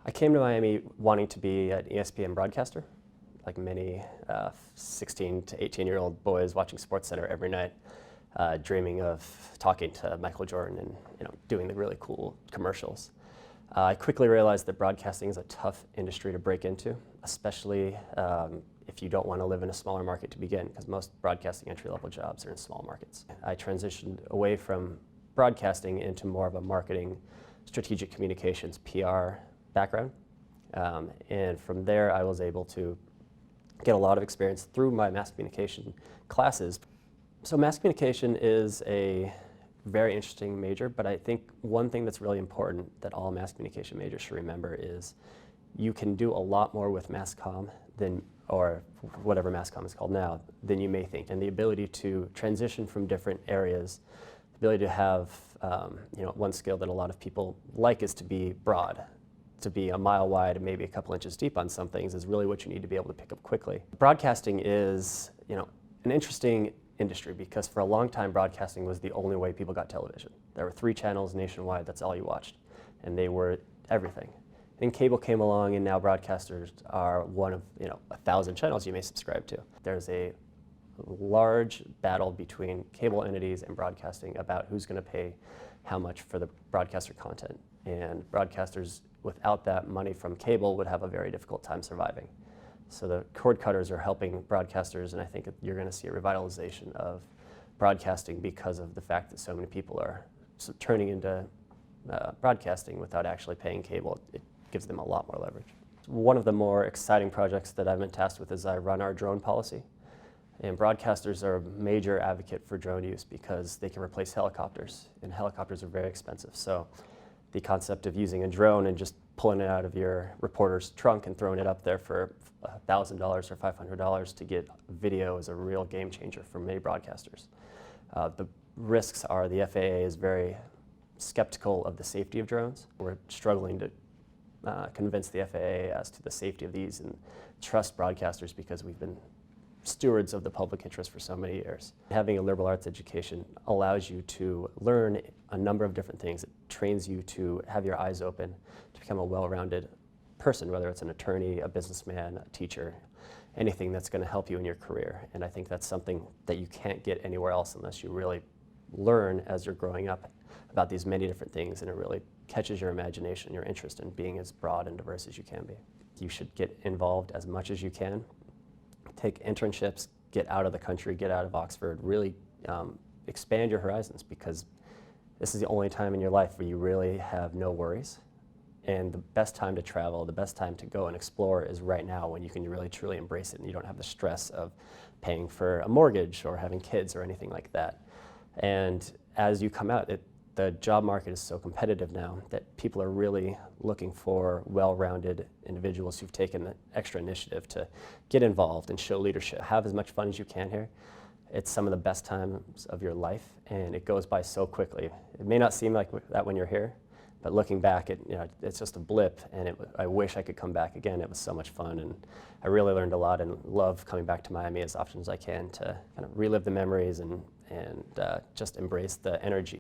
I came to Miami wanting to be an ESPN broadcaster, like many 16 to 18-year-old boys watching SportsCenter every night, dreaming of talking to Michael Jordan and doing the really cool commercials. I quickly realized that broadcasting is a tough industry to break into, especially if you don't want to live in a smaller market to begin, because most broadcasting entry-level jobs are in small markets. I transitioned away from broadcasting into more of a marketing, strategic communications, PR background. And from there, I was able to get a lot of experience through my mass communication classes. So mass communication is a very interesting major, but I think one thing that's really important that all mass communication majors should remember is you can do a lot more with mass comm than, or whatever mass comm is called now, than you may think. And the ability to transition from different areas, the ability to have, one skill that a lot of people like is to be broad. To be a mile wide and maybe a couple inches deep on some things is really what you need to be able to pick up quickly. Broadcasting is, an interesting industry because for a long time broadcasting was the only way people got television. There were 3 channels nationwide, that's all you watched, and they were everything. Then cable came along and now broadcasters are one of 1,000 channels you may subscribe to. There's a large battle between cable entities and broadcasting about who's going to pay how much for the broadcaster content, and broadcasters without that money from cable would have a very difficult time surviving. So the cord cutters are helping broadcasters, and I think you're going to see a revitalization of broadcasting because of the fact that so many people are turning into broadcasting without actually paying cable. It gives them a lot more leverage. One of the more exciting projects that I've been tasked with is I run our drone policy. And broadcasters are a major advocate for drone use because they can replace helicopters, and helicopters are very expensive. So the concept of using a drone and just pulling it out of your reporter's trunk and throwing it up there for $1,000 or $500 to get video is a real game changer for many broadcasters. The risks are the FAA is very skeptical of the safety of drones. We're struggling to convince the FAA as to the safety of these and trust broadcasters because we've been stewards of the public interest for so many years. Having a liberal arts education allows you to learn a number of different things. It trains you to have your eyes open, to become a well-rounded person, whether it's an attorney, a businessman, a teacher, anything that's going to help you in your career. And I think that's something that you can't get anywhere else unless you really learn as you're growing up about these many different things, and it really catches your imagination, your interest in being as broad and diverse as you can be. You should get involved as much as you can. Take internships, get out of the country, get out of Oxford, really expand your horizons, because this is the only time in your life where you really have no worries. And the best time to travel, the best time to go and explore is right now, when you can really truly embrace it and you don't have the stress of paying for a mortgage or having kids or anything like that. And as you come out, the job market is so competitive now that people are really looking for well-rounded individuals who've taken the extra initiative to get involved and show leadership. Have as much fun as you can here. It's some of the best times of your life, and it goes by so quickly. It may not seem like that when you're here, but looking back, it's just a blip, and I wish I could come back again. It was so much fun, and I really learned a lot and love coming back to Miami as often as I can to kind of relive the memories and just embrace the energy.